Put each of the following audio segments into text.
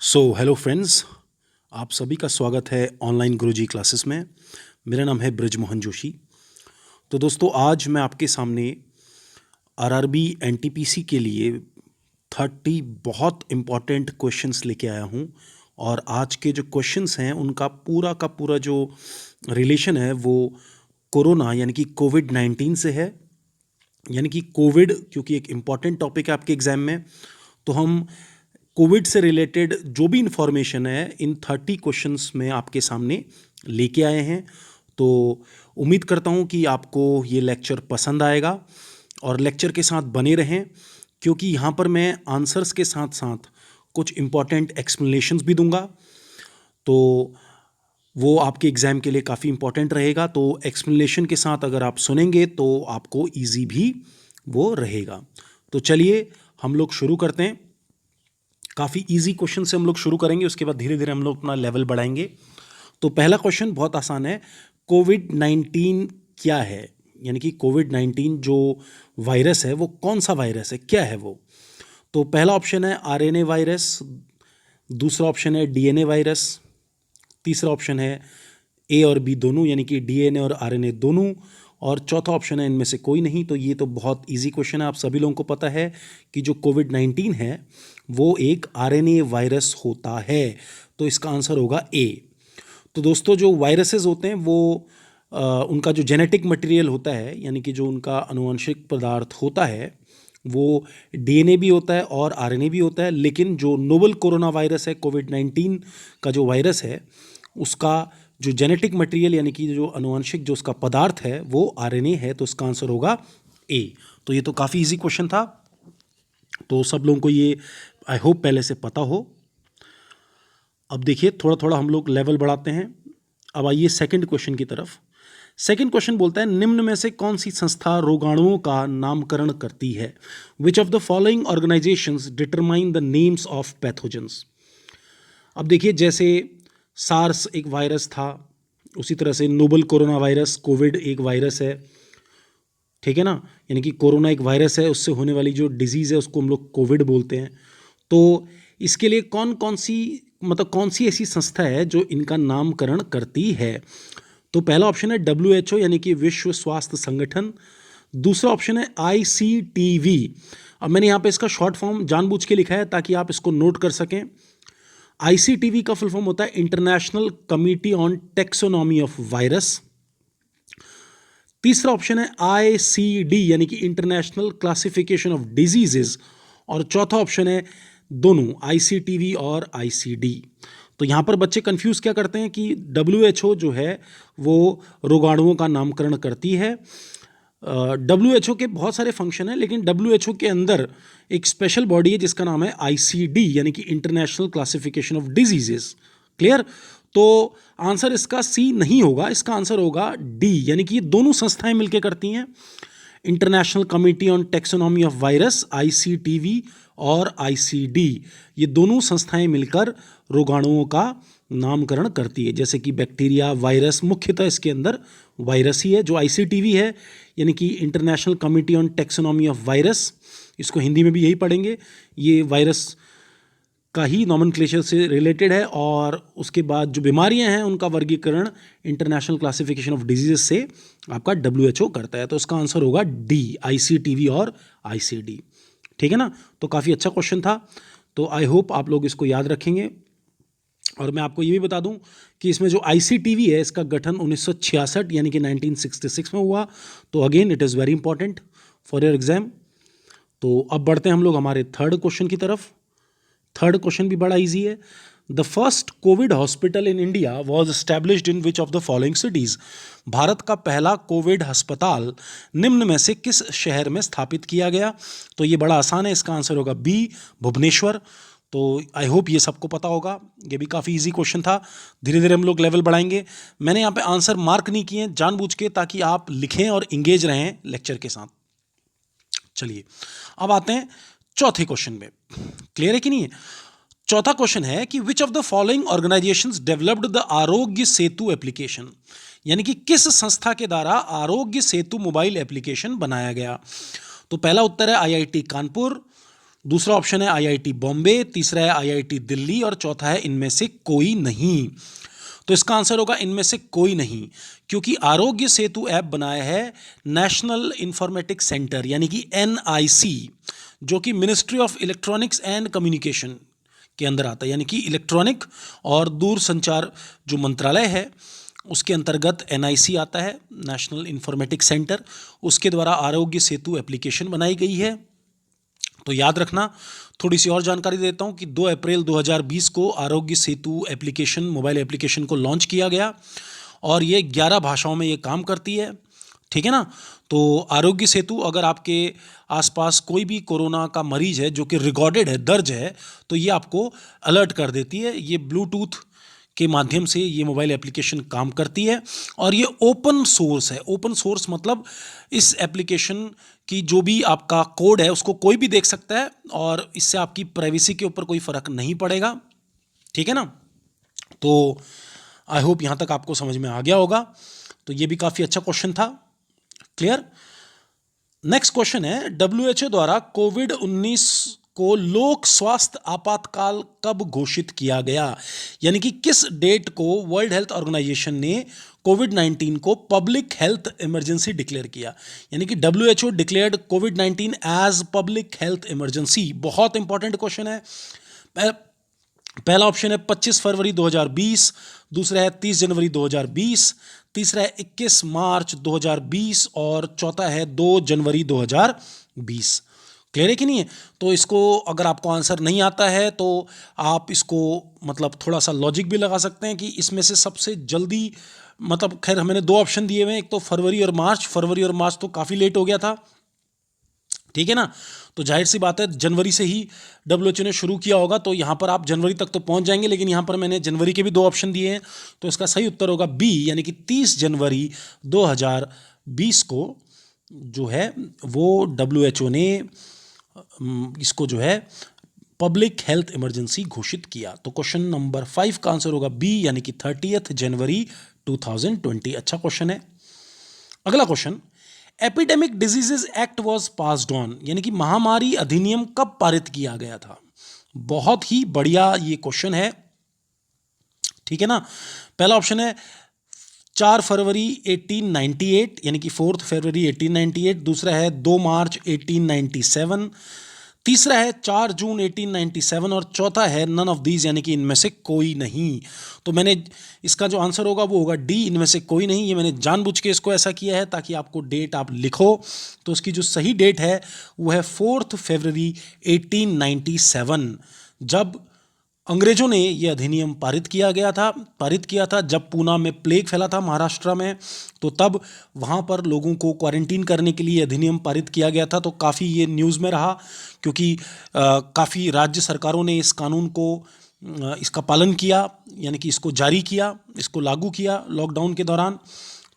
Hello friends, आप सभी का स्वागत है ऑनलाइन गुरुजी क्लासेस में। मेरा नाम है ब्रजमोहन जोशी। तो दोस्तों, आज मैं आपके सामने आरआरबी एनटीपीसी के लिए 30 बहुत इम्पॉर्टेंट क्वेश्चंस लेके आया हूँ। और आज के जो क्वेश्चंस हैं उनका पूरा का पूरा जो रिलेशन है वो कोरोना यानी कि कोविड-19 से है। यानी कि कोविड क्योंकि एक इम्पॉर्टेंट टॉपिक है आपके एग्ज़ाम में, तो हम कोविड से रिलेटेड जो भी इंफॉर्मेशन है इन 30 क्वेश्चंस में आपके सामने लेके आए हैं। तो उम्मीद करता हूँ कि आपको ये लेक्चर पसंद आएगा और लेक्चर के साथ बने रहें, क्योंकि यहाँ पर मैं आंसर्स के साथ साथ कुछ इम्पॉर्टेंट एक्सप्लेनेशंस भी दूंगा। तो वो आपके एग्ज़ाम के लिए काफ़ी इम्पॉर्टेंट रहेगा। तो एक्सप्लेनेशन के साथ अगर आप सुनेंगे तो आपको ईजी भी वो रहेगा। तो चलिए हम लोग शुरू करते हैं। काफ़ी इजी क्वेश्चन से हम लोग शुरू करेंगे, उसके बाद धीरे धीरे हम लोग अपना लेवल बढ़ाएंगे। तो पहला क्वेश्चन बहुत आसान है। कोविड-19 क्या है? यानी कि कोविड-19 जो वायरस है वो कौन सा वायरस है, क्या है वो? तो पहला ऑप्शन है आरएनए वायरस, दूसरा ऑप्शन है डीएनए वायरस, तीसरा ऑप्शन है ए और बी दोनों यानी कि डीएनए और आरएनए दोनों, और चौथा ऑप्शन है इनमें से कोई नहीं। तो ये तो बहुत इजी क्वेश्चन है, आप सभी लोगों को पता है कि जो कोविड-19 है वो एक आरएनए वायरस होता है। तो इसका आंसर होगा ए। तो दोस्तों, जो वायरसेस होते हैं वो उनका जो जेनेटिक मटेरियल होता है यानी कि जो उनका आनुवंशिक पदार्थ होता है वो डीएनए भी होता है और आरएनए भी होता है। लेकिन जो नोवल कोरोना वायरस है, कोविड-19 का जो वायरस है, उसका जो जेनेटिक मटेरियल यानी कि जो आनुवंशिक जो उसका पदार्थ है वो आरएनए है। तो इसका आंसर होगा ए। तो ये तो काफ़ी इजी क्वेश्चन था, तो सब लोगों को ये आई होप पहले से पता हो। अब देखिए थोड़ा थोड़ा हम लोग लेवल बढ़ाते हैं। अब आइए सेकंड क्वेश्चन की तरफ। सेकंड क्वेश्चन बोलता है, निम्न में से कौन सी संस्था रोगाणुओं का नामकरण करती है? Which of the following organisations determine the names of pathogens? अब देखिए, जैसे सार्स एक वायरस था, उसी तरह से नोबल कोरोना वायरस, कोविड एक वायरस है, ठीक है ना। यानी कि कोरोना एक वायरस है, उससे होने वाली जो डिजीज़ है उसको हम लोग कोविड बोलते हैं। तो इसके लिए कौन कौन सी मतलब कौन सी ऐसी संस्था है जो इनका नामकरण करती है? तो पहला ऑप्शन है WHO यानी कि विश्व स्वास्थ्य संगठन, दूसरा ऑप्शन है ICTV। अब मैंने यहाँ पे इसका शॉर्ट फॉर्म जानबूझ के लिखा है ताकि आप इसको नोट कर सकें। ICTV का फुल फॉर्म होता है international committee on taxonomy of virus. तीसरा ऑप्शन है ICD यानी कि इंटरनेशनल क्लासिफिकेशन ऑफ डिजीजेस, और चौथा ऑप्शन है दोनों ICTV और ICD। तो यहाँ पर बच्चे कंफ्यूज क्या करते हैं कि WHO जो है वो रोगाणुओं का नामकरण करती है। WHO के बहुत सारे फंक्शन हैं, लेकिन WHO के अंदर एक स्पेशल बॉडी है जिसका नाम है ICD यानी कि international classification of diseases. Clear? तो आंसर इसका सी नहीं होगा, इसका आंसर होगा डी, यानी कि ये दोनों संस्थाएं मिलकर करती हैं। International committee on taxonomy of virus ICTV और ICD, ये दोनों संस्थाएं मिलकर रोगाणुओं का नामकरण करती है। जैसे कि बैक्टीरिया, वायरस, मुख्यतः इसके अंदर वायरस ही है। जो ICTV है यानी कि international committee on taxonomy of virus, इसको हिंदी में भी यही पढ़ेंगे, ये वायरस का ही नॉमेनक्लेचर से रिलेटेड है। और उसके बाद जो बीमारियां हैं उनका वर्गीकरण इंटरनेशनल क्लासिफिकेशन ऑफ डिजीजेस से आपका WHO करता है। तो इसका आंसर होगा डी, ICTV और ICD। ठीक है ना। तो काफ़ी अच्छा क्वेश्चन था, तो आई होप आप लोग इसको याद रखेंगे। और मैं आपको ये भी बता दूं कि इसमें जो ICTV है इसका गठन 1966 यानी कि 1966 में हुआ। तो again it is very important for your exam. तो अब बढ़ते हैं हम लोग हमारे थर्ड क्वेश्चन की तरफ। थर्ड क्वेश्चन भी बड़ा इजी है। The first Covid hospital in India was established in which of the following cities? Bharat का पहला कोविड अस्पताल निम्न में से किस शहर में स्थापित किया गया? तो ये बड़ा आसान है, इसका आंसर होगा बी, भुवनेश्वर। तो आई होप ये सबको पता होगा, ये भी काफ़ी इजी क्वेश्चन था। धीरे धीरे हम लोग लेवल बढ़ाएंगे। मैंने यहाँ पे आंसर मार्क नहीं किए जानबूझ के, ताकि आप लिखें और इंगेज रहें लेक्चर के साथ। चलिए अब आते हैं चौथे क्वेश्चन में। क्लियर है कि नहीं है? चौथा क्वेश्चन है कि विच of the following organisations developed the Aarogya Setu application? यानी कि किस संस्था के द्वारा आरोग्य सेतु मोबाइल एप्लीकेशन बनाया गया? तो पहला उत्तर है IIT कानपुर, दूसरा ऑप्शन है आईआईटी बॉम्बे, तीसरा है आईआईटी दिल्ली और चौथा है इनमें से कोई नहीं। तो इसका आंसर होगा इनमें से कोई नहीं, क्योंकि आरोग्य सेतु ऐप बनाया है नेशनल इंफॉर्मेटिक्स सेंटर यानी कि एनआईसी, जो कि ministry of electronics and communication के अंदर आता है, यानी कि इलेक्ट्रॉनिक और दूरसंचार जो मंत्रालय है उसके अंतर्गत एनआईसी आता है, नेशनल इंफॉर्मेटिक्स सेंटर। उसके द्वारा आरोग्य सेतु एप्लीकेशन बनाई गई है। तो याद रखना, थोड़ी सी और जानकारी देता हूं कि 2 अप्रैल 2020 को Aarogya Setu application, mobile application को लॉन्च किया गया और ये 11 भाषाओं में ये काम करती है। ठीक है ना। तो आरोग्य सेतु, अगर आपके आसपास कोई भी कोरोना का मरीज है जो कि रिकॉर्डेड है, दर्ज है, तो ये आपको अलर्ट कर देती है। ये ब्लूटूथ के माध्यम से ये मोबाइल एप्लीकेशन काम करती है और ये ओपन सोर्स है। ओपन सोर्स मतलब इस एप्लीकेशन की जो भी आपका कोड है उसको कोई भी देख सकता है और इससे आपकी प्राइवेसी के ऊपर कोई फर्क नहीं पड़ेगा। ठीक है ना। तो आई होप यहाँ तक आपको समझ में आ गया होगा। तो ये भी काफ़ी अच्छा क्वेश्चन था। क्लियर। नेक्स्ट क्वेश्चन है, डब्ल्यूएचओ द्वारा कोविड-19 को लोक स्वास्थ्य आपातकाल कब घोषित किया गया, यानी कि किस डेट को वर्ल्ड हेल्थ ऑर्गेनाइजेशन ने कोविड-19 को पब्लिक हेल्थ इमरजेंसी डिक्लेयर किया। यानी कि डब्ल्यूएचओ डिक्लेयर्ड कोविड-19 एज पब्लिक हेल्थ इमरजेंसी। बहुत इंपॉर्टेंट क्वेश्चन है। पहला ऑप्शन है 25 फरवरी 2020, दूसरा है 30 जनवरी 2020, तीसरा है 21 मार्च 2020 और चौथा है 2 जनवरी 2020। क्लियर है कि नहीं है। तो इसको अगर आपको आंसर नहीं आता है तो आप इसको मतलब थोड़ा सा लॉजिक भी लगा सकते हैं कि इसमें से सबसे जल्दी, मतलब खैर मैंने 2 ऑप्शन दिए हुए हैं, एक तो फरवरी और मार्च। फरवरी और मार्च तो काफ़ी लेट हो गया था। ठीक है ना। तो जाहिर सी बात है जनवरी से ही डब्ल्यूएचओ ने शुरू किया होगा, तो यहाँ पर आप जनवरी तक तो पहुँच जाएंगे, लेकिन यहाँ पर मैंने जनवरी के भी 2 ऑप्शन दिए हैं। तो इसका सही उत्तर होगा बी, यानी कि 30 जनवरी 2020 को जो है वो डब्ल्यूएचओ ने इसको जो है पब्लिक हेल्थ इमरजेंसी घोषित किया। तो क्वेश्चन नंबर 5 का आंसर होगा बी, यानी कि 30 जनवरी 2020। अच्छा क्वेश्चन है। अगला question, epidemic diseases act was passed on, यानी कि महामारी अधिनियम कब पारित किया गया था। बहुत ही बढ़िया ये क्वेश्चन है। ठीक है ना। पहला ऑप्शन है 4 फरवरी 1898, यानी कि 4 फरवरी 1898। दूसरा है 2 मार्च 1897। तीसरा है 4 जून 1897 और चौथा है नन ऑफ दीज, यानी कि इनमें से कोई नहीं। तो मैंने इसका जो आंसर होगा वो होगा डी, इनमें से कोई नहीं। ये मैंने जानबूझ के इसको ऐसा किया है ताकि आपको डेट आप लिखो। तो इसकी जो सही डेट है वो है 4 फरवरी 1897, जब अंग्रेजों ने यह अधिनियम पारित किया था जब पूना में प्लेग फैला था महाराष्ट्र में। तो तब वहाँ पर लोगों को क्वारंटीन करने के लिए अधिनियम पारित किया गया था। तो काफ़ी ये न्यूज़ में रहा, क्योंकि काफ़ी राज्य सरकारों ने इस कानून को इसका पालन किया, यानी कि इसको जारी किया, इसको लागू किया लॉकडाउन के दौरान।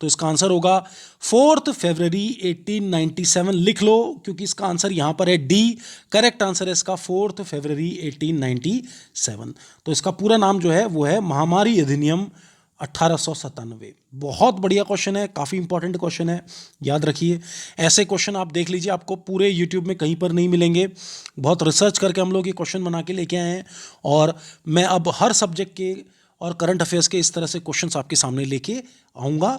तो इसका आंसर होगा 4 फरवरी 1897। लिख लो, क्योंकि इसका आंसर यहाँ पर है डी। करेक्ट आंसर है इसका 4 फरवरी 1897। तो इसका पूरा नाम जो है वो है महामारी अधिनियम 1897। बहुत बढ़िया क्वेश्चन है, काफ़ी इंपॉर्टेंट क्वेश्चन है, याद रखिए। ऐसे क्वेश्चन आप देख लीजिए, आपको पूरे यूट्यूब में कहीं पर नहीं मिलेंगे। बहुत रिसर्च करके हम लोग ये क्वेश्चन बना के लेके आए हैं और मैं अब हर सब्जेक्ट के और करंट अफेयर्स के इस तरह से क्वेश्चंस आपके सामने लेके आऊँगा,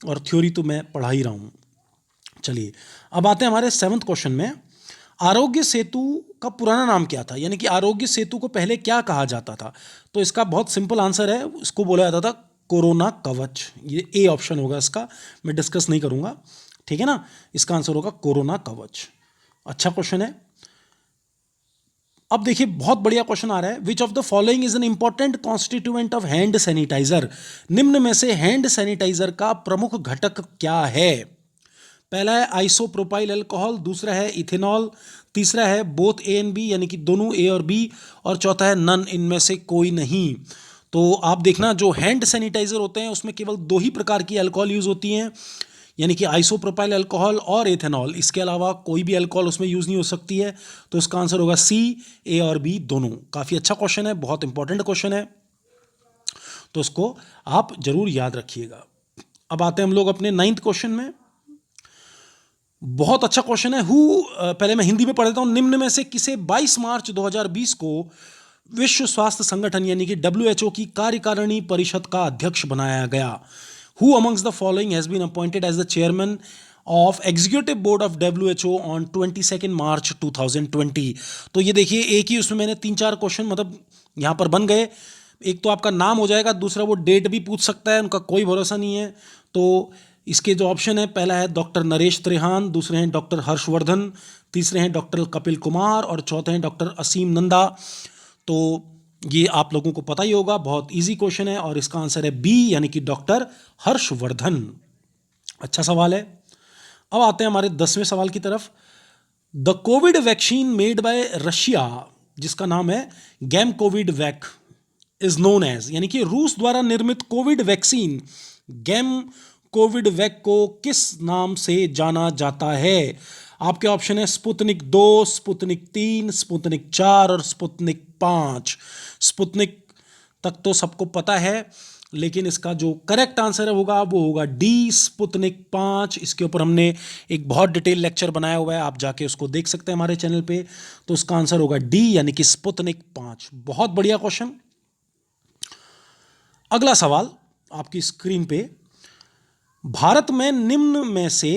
और थ्योरी तो मैं पढ़ा ही रहा हूँ। चलिए अब आते हैं हमारे 7th क्वेश्चन में। आरोग्य सेतु का पुराना नाम क्या था, यानी कि आरोग्य सेतु को पहले क्या कहा जाता था। तो इसका बहुत सिंपल आंसर है, इसको बोला जाता था कोरोना कवच। ये ए ऑप्शन होगा इसका, मैं डिस्कस नहीं करूँगा। ठीक है ना। इसका आंसर होगा कोरोना कवच। अच्छा क्वेश्चन है। अब देखिए बहुत बढ़िया क्वेश्चन आ रहा है, which of the following is an important constituent of hand sanitiser. निम्न में से हैंड सैनिटाइजर का प्रमुख घटक क्या है। पहला है आइसोप्रोपाइल अल्कोहल, दूसरा है इथेनॉल, तीसरा है बोथ ए एंड बी, यानी कि दोनों ए और बी, और चौथा है नन, इनमें से कोई नहीं। तो आप देखना, जो हैंड सैनिटाइजर होते हैं उसमें केवल 2 ही प्रकार की अल्कोहल यूज होती हैं, यानी कि आइसोप्रोपाइल अल्कोहल और एथेनॉल। इसके अलावा कोई भी अल्कोहल उसमें यूज़ नहीं हो सकती है। तो इसका आंसर होगा सी, ए और बी दोनों। काफ़ी अच्छा क्वेश्चन है, बहुत इंपॉर्टेंट क्वेश्चन है, तो इसको आप जरूर याद रखिएगा। अब आते हैं हम लोग अपने 9th क्वेश्चन में। बहुत अच्छा क्वेश्चन है। पहले मैं हिंदी में पढ़ देता हूँ। निम्न में से किसे 22 मार्च 2020 को विश्व स्वास्थ्य संगठन यानी कि WHO की कार्यकारिणी परिषद का अध्यक्ष बनाया गया? Who amongst the following has been appointed as the chairman of executive board of WHO on 22 March 2020? तो ये देखिए, एक ही उसमें मैंने 3-4 क्वेश्चन मतलब यहाँ पर बन गए। एक तो आपका नाम हो जाएगा, दूसरा वो डेट भी पूछ सकता है, उनका कोई भरोसा नहीं है। तो इसके जो ऑप्शन है, पहला है डॉक्टर नरेश त्रेहान, दूसरे हैं डॉक्टर हर्षवर्धन, तीसरे हैं डॉक्टर कपिल कुमार और चौथे हैं डॉक्टर असीम नंदा। तो ये आप लोगों को पता ही होगा, बहुत इजी क्वेश्चन है और इसका आंसर है बी यानी कि डॉक्टर हर्षवर्धन। अच्छा सवाल है। अब आते हैं हमारे 10वें सवाल की तरफ। The covid vaccine made by Russia, जिसका नाम है Gam covid vac, is known as, यानी कि रूस द्वारा निर्मित covid vaccine Gam covid vac को किस नाम से जाना जाता है? आपके ऑप्शन है स्पुतनिक 2, स्पुतनिक 3, स्पुतनिक 4 और स्पुतनिक 5। स्पुतनिक तक तो सबको पता है, लेकिन इसका जो करेक्ट आंसर होगा वो होगा डी, स्पुतनिक 5। इसके ऊपर हमने एक बहुत डिटेल लेक्चर बनाया हुआ है, आप जाके उसको देख सकते हैं हमारे चैनल पे। तो इसका आंसर होगा डी यानी कि स्पुतनिक 5। बहुत बढ़िया क्वेश्चन। अगला सवाल आपकी स्क्रीन पे, भारत में निम्न में से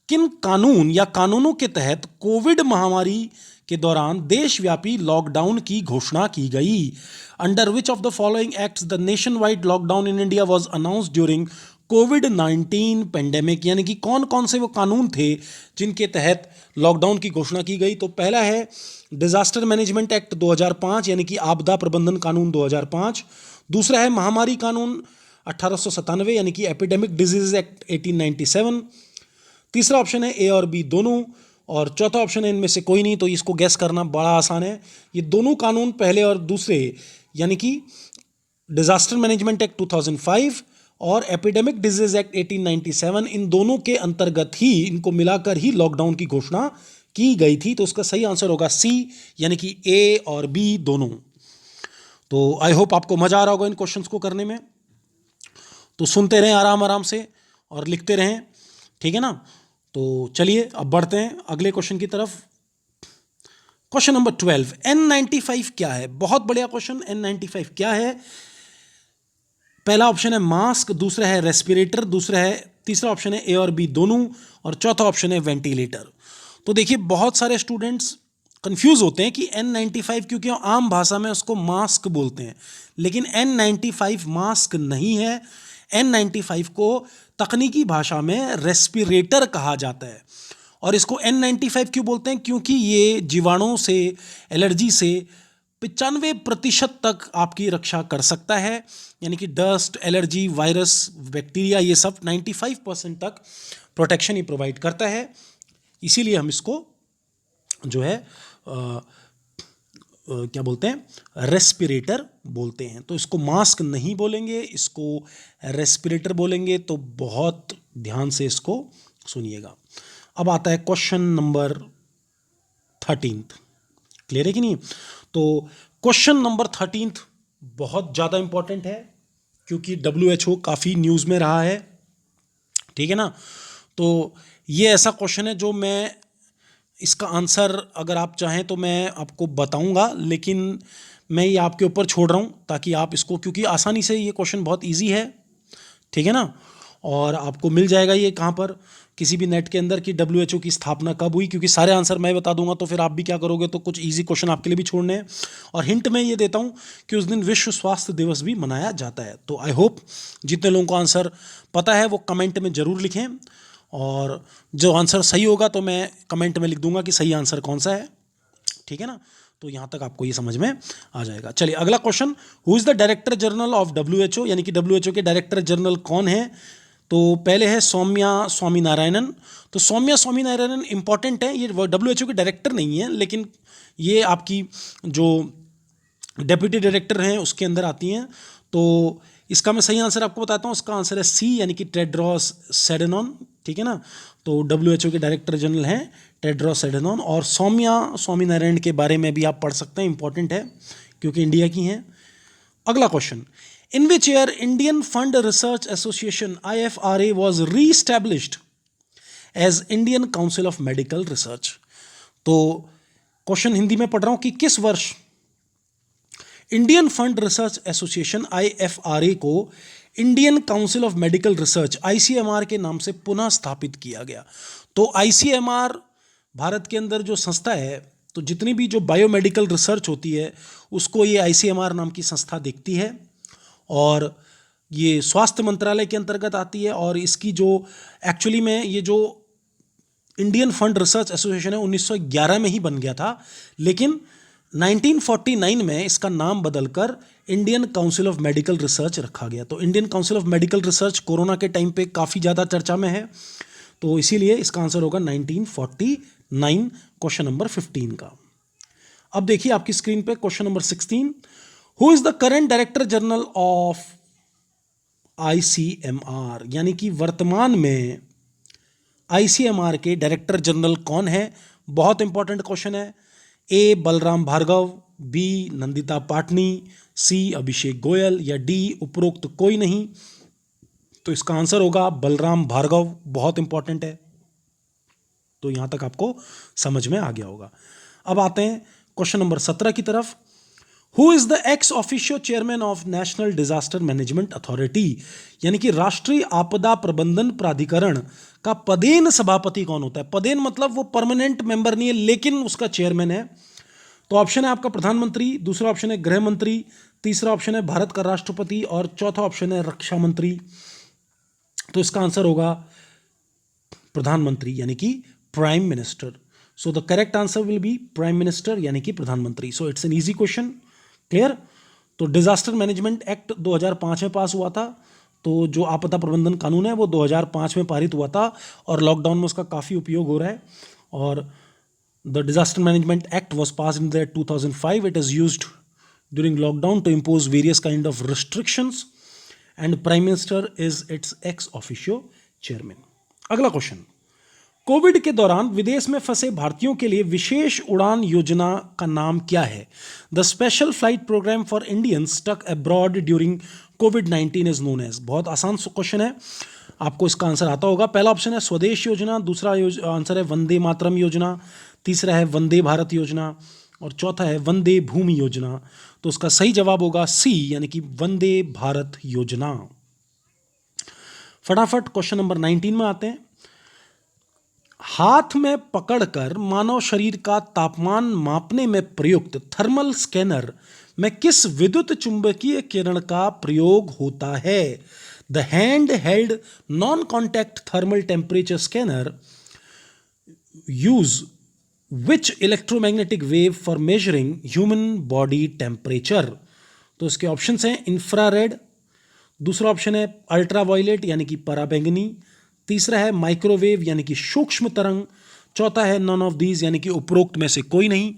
किन कानून या कानूनों के तहत कोविड महामारी के दौरान देशव्यापी लॉकडाउन की घोषणा की गई? Under which of the following acts the nation wide lockdown in India was announced during covid pandemic, यानी कि कौन कौन से वो कानून थे जिनके तहत लॉकडाउन की घोषणा की गई? तो पहला है डिजास्टर मैनेजमेंट एक्ट 2005 यानी कि आपदा प्रबंधन कानून 2005। दूसरा है महामारी कानून 1897 यानी कि एपिडेमिक डिजीज एक्ट 1897। तीसरा ऑप्शन है ए और बी दोनों, और चौथा ऑप्शन है इनमें से कोई नहीं। तो इसको गैस करना बड़ा आसान है। ये दोनों कानून पहले और दूसरे यानी कि डिजास्टर मैनेजमेंट एक्ट 2005 और एपिडेमिक डिजीज एक्ट 1897, इन दोनों के अंतर्गत ही, इनको मिलाकर ही लॉकडाउन की घोषणा की गई थी। तो उसका सही आंसर होगा सी यानी कि ए और बी दोनों। तो आई होप आपको मजा आ रहा होगा इन क्वेश्चंस को करने में। तो सुनते रहें आराम आराम से और लिखते रहें, ठीक है ना। तो चलिए अब बढ़ते हैं अगले क्वेश्चन की तरफ। क्वेश्चन नंबर 12, N95 क्या है? बहुत बढ़िया क्वेश्चन। N95 क्या है? पहला ऑप्शन है मास्क, दूसरा है रेस्पिरेटर, तीसरा ऑप्शन है ए और बी दोनों, और चौथा ऑप्शन है वेंटिलेटर। तो देखिए, बहुत सारे स्टूडेंट्स कंफ्यूज होते हैं कि N95, क्योंकि आम भाषा में उसको मास्क बोलते हैं, लेकिन N95 मास्क नहीं है। N95 को तकनीकी भाषा में रेस्पिरेटर कहा जाता है। और इसको N95 क्यों बोलते हैं? क्योंकि ये जीवाणुओं से, एलर्जी से 95% तक आपकी रक्षा कर सकता है, यानी कि डस्ट, एलर्जी, वायरस, बैक्टीरिया, ये सब 95% तक प्रोटेक्शन ही प्रोवाइड करता है। इसीलिए हम इसको जो है क्या बोलते हैं, रेस्पिरेटर बोलते हैं। तो इसको मास्क नहीं बोलेंगे, इसको रेस्पिरेटर बोलेंगे। तो बहुत ध्यान से इसको सुनिएगा। अब आता है क्वेश्चन नंबर 13। क्लियर है कि नहीं? तो क्वेश्चन नंबर 13 बहुत ज़्यादा इंपॉर्टेंट है, क्योंकि WHO काफ़ी न्यूज़ में रहा है, ठीक है ना। तो ये ऐसा क्वेश्चन है जो मैं, इसका आंसर अगर आप चाहें तो मैं आपको बताऊंगा, लेकिन मैं ये आपके ऊपर छोड़ रहा हूँ ताकि आप इसको, क्योंकि आसानी से ये क्वेश्चन बहुत इजी है, ठीक है ना। और आपको मिल जाएगा ये कहाँ पर, किसी भी नेट के अंदर, कि WHO की स्थापना कब हुई, क्योंकि सारे आंसर मैं बता दूंगा तो फिर आप भी क्या करोगे, तो कुछ इजी क्वेश्चन आपके लिए भी छोड़ने हैं। और हिंट मैं ये देता हूँ कि उस दिन विश्व स्वास्थ्य दिवस भी मनाया जाता है। तो आई होप जितने लोगों को आंसर पता है वो कमेंट में ज़रूर लिखें, और जो आंसर सही होगा तो मैं कमेंट में लिख दूंगा कि सही आंसर कौन सा है, ठीक है ना। तो यहाँ तक आपको ये समझ में आ जाएगा। चलिए अगला question, who is the director general of WHO, यानी कि WHO के डायरेक्टर जनरल कौन है? तो पहले है सौम्या स्वामीनारायणन। तो सौम्या स्वामीनारायणन इंपॉर्टेंट है, ये WHO के डायरेक्टर नहीं है, लेकिन ये आपकी जो डेप्यूटी डायरेक्टर हैं उसके अंदर आती हैं। तो इसका मैं सही आंसर आपको बताता हूँ, इसका आंसर है सी यानी कि टेड्रोस सैडेनॉन, ठीक है ना। तो WHO के डायरेक्टर जनरल हैं टेड्रोस सैडेनॉन। और सौम्या स्वामीनारायण के बारे में भी आप पढ़ सकते हैं, इंपॉर्टेंट है क्योंकि इंडिया की हैं। अगला question, in which year Indian fund research association IFRA was re established as Indian council of medical research. तो क्वेश्चन हिंदी में पढ़ रहा हूं कि किस वर्ष Indian fund research association IFRA को Indian council of medical research ICMR के नाम से पुनः स्थापित किया गया। तो ICMR भारत के अंदर जो संस्था है, तो जितनी भी जो बायोमेडिकल रिसर्च होती है उसको ये ICMR नाम की संस्था देखती है और ये स्वास्थ्य मंत्रालय के अंतर्गत आती है। और इसकी जो एक्चुअली में ये जो इंडियन फंड रिसर्च एसोसिएशन है 1911 में ही बन गया था, लेकिन 1949 में इसका नाम बदलकर Indian council of medical research रखा गया। तो Indian council of medical research corona के टाइम पे काफ़ी ज़्यादा चर्चा में है, तो इसीलिए इसका आंसर होगा 1949, क्वेश्चन नंबर 15 का। अब देखिए आपकी स्क्रीन पे question number 16, who is the current director general of ICMR, यानी कि वर्तमान में ICMR के डायरेक्टर जनरल कौन है। बहुत इंपॉर्टेंट क्वेश्चन है। A Balram Bhargava, B Nandita Patni, C Abhishek Goyal या D उपरोक्त कोई नहीं। तो इसका आंसर होगा बलराम भार्गव। बहुत इंपॉर्टेंट है, तो यहां तक आपको समझ में आ गया होगा। अब आते हैं क्वेश्चन नंबर 17 की तरफ। Who is the x officio chairman of national disaster management authority, यानी कि राष्ट्रीय आपदा प्रबंधन प्राधिकरण का पदेन सभापति कौन होता है। पदेन मतलब वो परमानेंट मेंबर नहीं है, लेकिन उसका चेयरमैन है। तो ऑप्शन है आपका प्रधानमंत्री, दूसरा ऑप्शन है गृह मंत्री, तीसरा ऑप्शन है भारत का राष्ट्रपति और चौथा ऑप्शन है रक्षा मंत्री। तो इसका आंसर होगा प्रधानमंत्री, यानी कि prime minister. So the correct answer will B prime minister, यानी कि प्रधानमंत्री। So it's an easy question. Clear. तो डिजास्टर मैनेजमेंट एक्ट 2005 में पास हुआ था। तो जो आपदा प्रबंधन कानून है वो 2005 में पारित हुआ था और लॉकडाउन में उसका काफ़ी उपयोग हो रहा है। और the disaster management act was pass in the 2005. It is used during lockdown to impose various kind of restrictions and prime minister is its ex officio chairman. अगला क्वेश्चन, कोविड के दौरान विदेश में फंसे भारतीयों के लिए विशेष उड़ान योजना का नाम क्या है। The special flight programme for Indians stuck abroad during कोविड-19 इज नोन एज। बहुत आसान क्वेश्चन है, आपको इसका आंसर आता होगा। पहला ऑप्शन है स्वदेश योजना, दूसरा आंसर है वंदे मातरम योजना, तीसरा है वंदे भारत योजना और चौथा है वंदे भूमि योजना। तो उसका सही जवाब होगा सी, यानी कि वंदे भारत योजना। फटाफट क्वेश्चन नंबर 19 में आते हैं। हाथ में पकड़कर मानव शरीर का तापमान मापने में प्रयुक्त थर्मल स्कैनर में किस विद्युत चुंबकीय किरण का प्रयोग होता है। The hand held non contact thermal temperature scanner use which electromagnetic wave for measuring human body temperature. तो इसके ऑप्शंस हैं इंफ्रारेड, दूसरा ऑप्शन है अल्ट्रावायलेट यानी कि पराबैंगनी, तीसरा है माइक्रोवेव यानी कि सूक्ष्म तरंग, चौथा है नॉन ऑफ दीज यानी कि उपरोक्त में से कोई नहीं।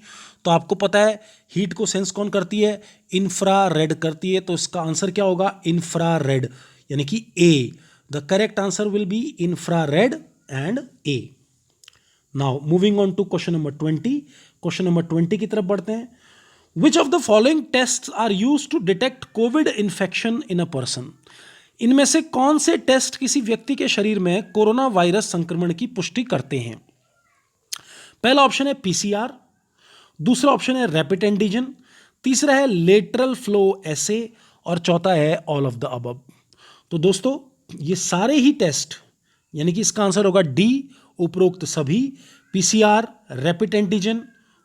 तो आपको पता है हीट को सेंस कौन करती है, इंफ्रारेड करती है। तो इसका आंसर क्या होगा, इंफ्रारेड, यानी कि A. The correct answer will be infrared and A. Now moving on to question number 20। Question number 20 की तरफ बढ़ते हैं। Which of the following test are use to detect covid infection in a person. इनमें से कौन से test किसी व्यक्ति के शरीर में कोरोना वायरस संक्रमण की पुष्टि करते हैं। पहला ऑप्शन है PCR, दूसरा ऑप्शन है रैपिड एंटीजन, तीसरा है लेटरल फ्लो एसे और चौथा है ऑल ऑफ द अबव। तो दोस्तों ये सारे ही टेस्ट, यानी कि इसका आंसर होगा डी, उपरोक्त सभी, PCR, रैपिड एंटीजन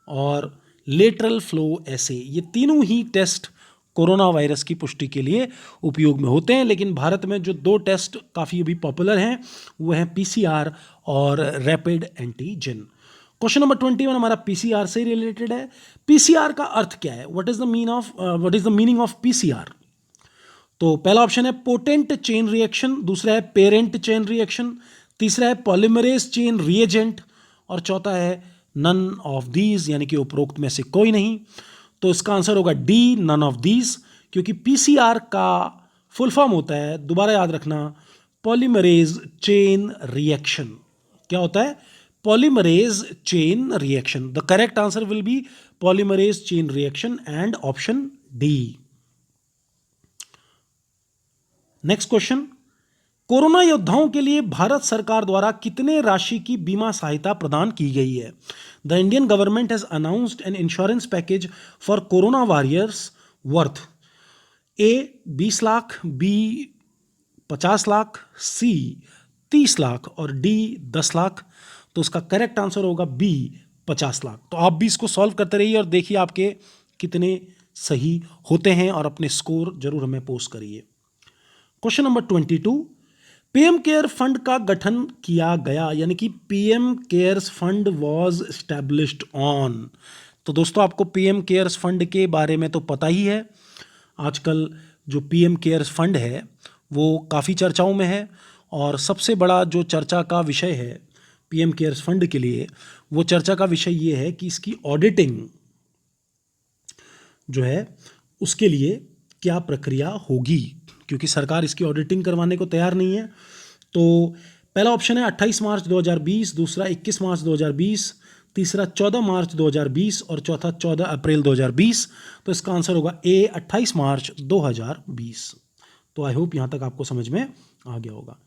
और लेटरल फ्लो एसे, ये तीनों ही टेस्ट कोरोना वायरस की पुष्टि के लिए उपयोग में होते हैं। लेकिन भारत में जो दो टेस्ट काफ़ी अभी पॉपुलर हैं वो हैं PCR और रैपिड एंटीजन। क्वेश्चन नंबर 21 हमारा PCR से रिलेटेड है। PCR का अर्थ क्या है, what is the meaning of PCR। तो पहला ऑप्शन है पोटेंट चेन रिएक्शन, दूसरा है पेरेंट चेन रिएक्शन, तीसरा है पॉलीमरेज चेन रिएजेंट और चौथा है नन ऑफ दीज, यानी कि उपरोक्त में से कोई नहीं। तो इसका आंसर होगा डी, नन ऑफ दीज, क्योंकि PCR का फुल फॉर्म होता है, दोबारा याद रखना, पॉलीमरेज चेन रिएक्शन। क्या होता है, polymerase chain reaction. The correct answer will B polymerase chain reaction and option D. Next question, corona योद्धाओं के लिए भारत सरकार द्वारा कितने राशि की बीमा सहायता प्रदान की गई है? The Indian government has announced an insurance package for corona warriors worth A 20 lakh, B 50 lakh, C 30 lakh और डी 10 लाख। तो उसका करेक्ट आंसर होगा बी 50 लाख। तो आप भी इसको सॉल्व करते रहिए और देखिए आपके कितने सही होते हैं और अपने स्कोर जरूर हमें पोस्ट करिए। Question number 22, PM care fund का गठन किया गया, यानी कि PM cares fund was established on. तो दोस्तों आपको पीएम केयर्स फंड के बारे में तो पता ही है। आजकल जो पीएम केयर्स फंड है वो काफ़ी चर्चाओं में है और सबसे बड़ा जो चर्चा का विषय है पीएम केयर्स फंड के लिए, वो चर्चा का विषय ये है कि इसकी ऑडिटिंग जो है उसके लिए क्या प्रक्रिया होगी, क्योंकि सरकार इसकी ऑडिटिंग करवाने को तैयार नहीं है। तो पहला ऑप्शन है 28 मार्च 2020, दूसरा 21 मार्च 2020, तीसरा 14 मार्च 2020 और चौथा 14 अप्रैल 2020। तो इसका आंसर होगा ए 28 मार्च 2020। तो आई होप यहाँ तक आपको समझ में आ गया होगा।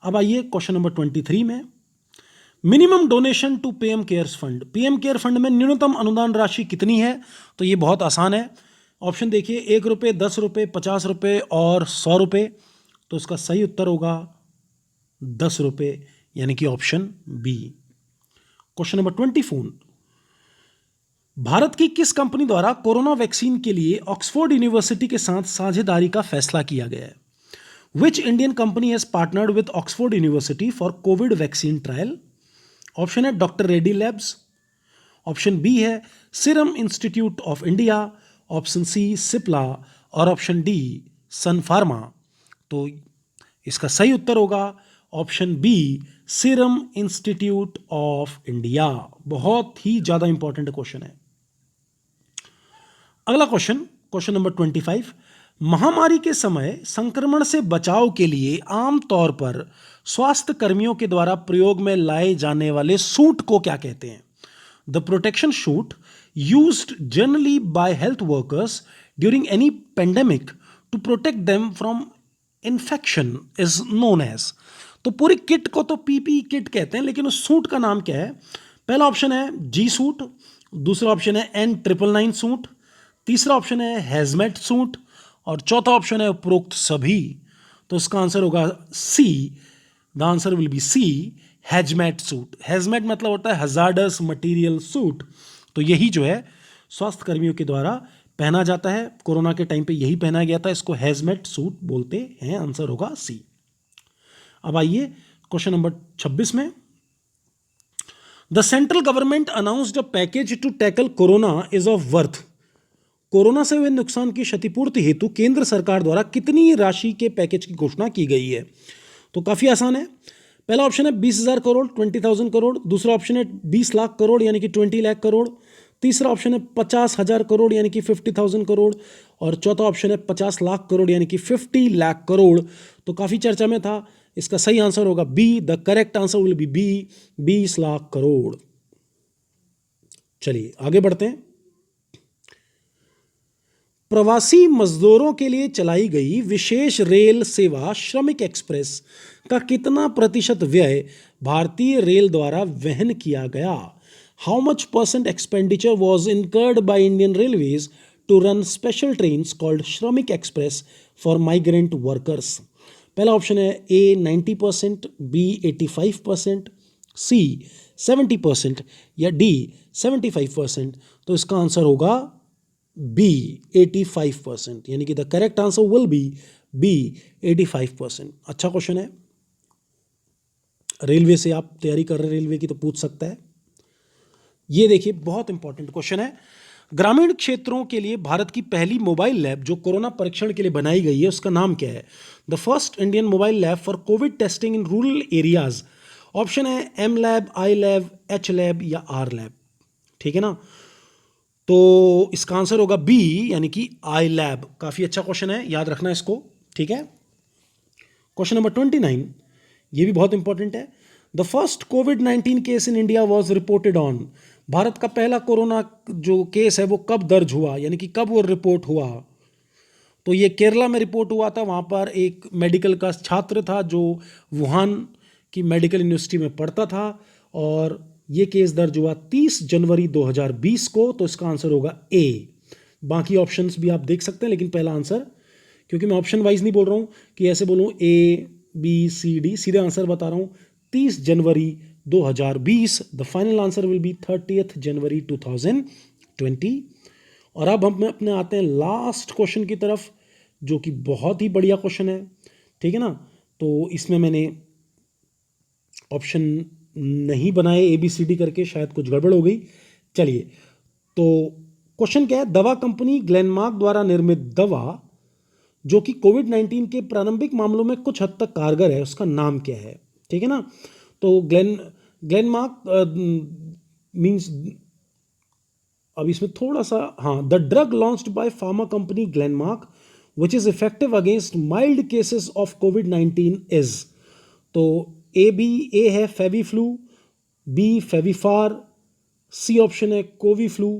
अब आइए क्वेश्चन नंबर 23 में, minimum donation to PM cares fund. PM care fund में न्यूनतम अनुदान राशि कितनी है? तो ये बहुत आसान है। ऑप्शन देखिए, 1 रुपये, 10 रुपये, 50 रुपये और 100 रुपये। तो इसका सही उत्तर होगा 10 रुपये, यानी कि ऑप्शन बी। क्वेश्चन नंबर 24, भारत की किस कंपनी द्वारा कोरोना वैक्सीन के लिए ऑक्सफोर्ड यूनिवर्सिटी के साथ साझेदारी का फैसला किया गया है? Which Indian company has partnered with Oxford University for covid vaccine trial? Option है doctor Reddy labs, option B है serum institute of India, option C Cipla और ऑप्शन डी सन फार्मा। तो इसका सही उत्तर होगा option B Serum institute of India. बहुत ही ज्यादा इंपॉर्टेंट क्वेश्चन है। अगला क्वेश्चन, क्वेश्चन नंबर 25, महामारी के समय संक्रमण से बचाव के लिए आमतौर पर स्वास्थ्य कर्मियों के द्वारा प्रयोग में लाए जाने वाले सूट को क्या कहते हैं? The protection suit used generally by health workers during any pandemic to protect them from infection is known as. तो पूरी किट को तो पीपी किट कहते हैं, लेकिन उस सूट का नाम क्या है? पहला ऑप्शन है जी सूट, दूसरा ऑप्शन है N999 सूट, तीसरा ऑप्शन है हैजमेट सूट और चौथा ऑप्शन है उपरोक्त सभी। तो इसका आंसर होगा C. The answer will be C, hazmat suit. Hazmat मतलब होता है हजार्डस मटेरियल सूट। तो यही जो है स्वास्थ्य कर्मियों के द्वारा पहना जाता है, कोरोना के टाइम पे यही पहना गया था, इसको हैजमेट सूट बोलते हैं। आंसर होगा सी। अब आइए क्वेश्चन नंबर 26 में, the central government announced a package to tackle corona is of worth. Corona से हुए नुकसान की क्षतिपूर्ति हेतु केंद्र सरकार द्वारा कितनी राशि के पैकेज की घोषणा की गई है? तो काफी आसान है। पहला ऑप्शन है 20,000 करोड़, 20,000 करोड़, दूसरा ऑप्शन है 20 लाख करोड़ यानी कि 20 लाख करोड़, तीसरा ऑप्शन है 50,000 करोड़ यानी कि 50,000 करोड़ और चौथा ऑप्शन है 50 लाख करोड़ यानी कि 50 लाख करोड़। तो काफी चर्चा में था। इसका सही आंसर होगा B. The correct answer will be B, 20 lakh crore. चलिए आगे बढ़ते हैं। प्रवासी मजदूरों के लिए चलाई गई विशेष रेल सेवा श्रमिक एक्सप्रेस का कितना प्रतिशत व्यय भारतीय रेल द्वारा वहन किया गया? How much percent expenditure was incurred by Indian railways to run special trains called Shramik Express for migrant workers? पहला ऑप्शन है ए 90%, बी 85%, सी 70% या डी 75%। तो इसका आंसर होगा बी 85%, यानी कि the correct answer will be B 85%। अच्छा क्वेश्चन है, रेलवे से आप तैयारी कर रहे हैं रेलवे की तो पूछ सकता है। ये देखिए बहुत इंपॉर्टेंट क्वेश्चन है। ग्रामीण क्षेत्रों के लिए भारत की पहली मोबाइल लैब जो कोरोना परीक्षण के लिए बनाई गई है उसका नाम क्या है? The first Indian mobile lab for Covid testing in rural areas. Option है एम लैब, आई लैब, एच लैब या आर लैब। ठीक है ना? तो इसका आंसर होगा बी, यानी कि आई लैब। काफी अच्छा क्वेश्चन है, याद रखना इसको। ठीक है। क्वेश्चन नंबर 29, ये भी बहुत इंपॉर्टेंट है। The first covid case in India was reported on. Bharat का पहला कोरोना जो केस है वो कब दर्ज हुआ, यानी कि कब वो रिपोर्ट हुआ? तो ये केरला में रिपोर्ट हुआ था। वहाँ पर एक मेडिकल का छात्र था जो वुहान की मेडिकल यूनिवर्सिटी में पढ़ता था, और ये केस दर्ज हुआ 30 जनवरी 2020 को। तो इसका आंसर होगा ए। बाकी ऑप्शंस भी आप देख सकते हैं, लेकिन पहला आंसर, क्योंकि मैं ऑप्शन वाइज नहीं बोल रहा हूँ कि ऐसे बोलूँ ए बी सी डी, सीधे आंसर बता रहा हूँ 30 जनवरी 2020। The final answer will B 30 जनवरी 2020। और अब हम अपने आते हैं लास्ट क्वेश्चन की तरफ, जो कि बहुत ही बढ़िया क्वेश्चन है, ठीक है ना। तो इसमें मैंने ऑप्शन नहीं बनाए ए बी सी डी करके, शायद कुछ गड़बड़ हो गई। चलिए, तो क्वेश्चन क्या है, दवा कंपनी ग्लेनमार्क द्वारा निर्मित दवा जो कि कोविड-19 के प्रारंभिक मामलों में कुछ हद तक कारगर है, उसका नाम क्या है, ठीक है ना। तो ग्लेनमार्क मींस, अब इसमें थोड़ा सा, हाँ, the drug launched by pharma company Glenmark which is effective against mild cases of covid is. तो ए है फेविफ्लू, बी फेविफार, सी ऑप्शन है कोवीफ्लू,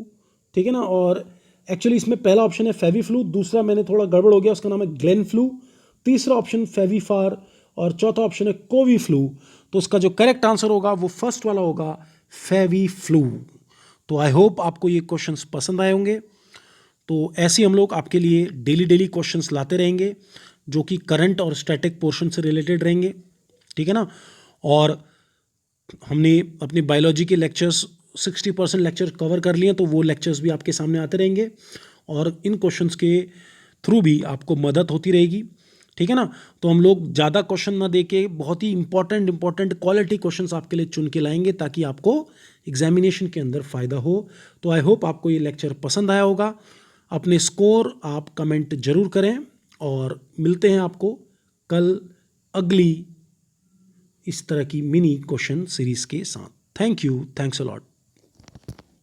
ठीक है ना। और एक्चुअली इसमें पहला ऑप्शन है फेविफ्लू, दूसरा मैंने थोड़ा गड़बड़ हो गया, उसका नाम है ग्लेनफ्लू, तीसरा ऑप्शन फेविफार, और चौथा ऑप्शन है कोवीफ्लू। तो उसका जो करेक्ट आंसर होगा वो फर्स्ट वाला होगा, फेविफ्लू। तो आई होप आपको ये क्वेश्चंस पसंद आए होंगे। तो ऐसे हम लोग आपके लिए डेली डेली क्वेश्चंस लाते रहेंगे, जो कि करंट और स्टैटिक पोर्शन से रिलेटेड रहेंगे, ठीक है ना। और हमने अपने बायोलॉजी के लेक्चर्स 60% लेक्चर कवर कर लिए, तो वो लेक्चर्स भी आपके सामने आते रहेंगे, और इन क्वेश्चंस के थ्रू भी आपको मदद होती रहेगी, ठीक है ना। तो हम लोग ज़्यादा क्वेश्चन ना देके बहुत ही इंपॉर्टेंट क्वालिटी क्वेश्चंस आपके लिए चुन के लाएंगे, ताकि आपको एग्जामिनेशन के अंदर फ़ायदा हो। तो आई होप आपको ये लेक्चर पसंद आया होगा। अपने स्कोर आप कमेंट जरूर करें, और मिलते हैं आपको कल अगली इस तरह की मिनी क्वेश्चन सीरीज़ के साथ। Thank you, thanks a lot.